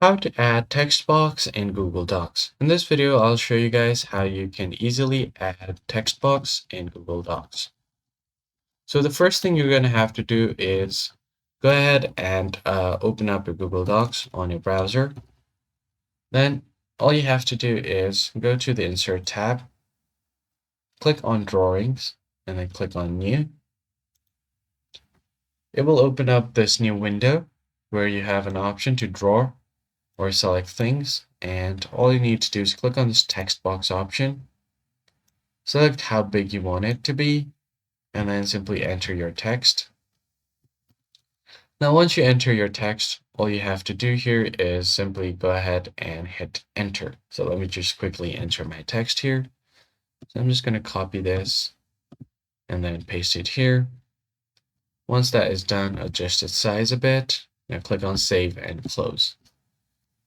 How to add text box in Google Docs. In this video, I'll show you guys how you can easily add text box in Google Docs. So the first thing you're going to have to do is go ahead and open up your Google Docs on your browser. Then all you have to do is go to the Insert tab, click on Drawings, and then click on New. It will open up this new window where you have an option to draw or select things, and all you need to do is click on this text box option, select how big you want it to be, and then simply enter your text. Now once you enter your text, all you have to do here is simply go ahead and hit enter. So let me just quickly enter my text here. So I'm just going to copy this and then paste it here. Once that is done, adjust its size a bit. Now click on save and close.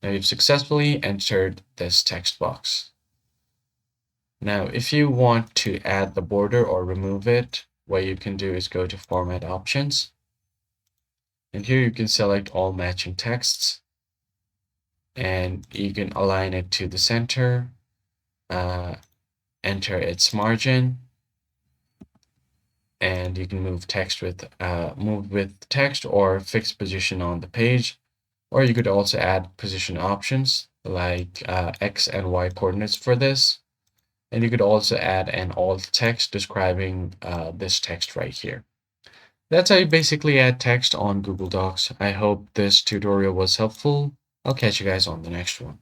Now you've successfully entered this text box. Now, if you want to add the border or remove it, what you can do is go to Format Options. And here you can select all matching texts. And you can align it to the center, enter its margin, and you can move with text or fixed position on the page. Or you could also add position options like X and Y coordinates for this. And you could also add an alt text describing this text right here. That's how you basically add text on Google Docs. I hope this tutorial was helpful. I'll catch you guys on the next one.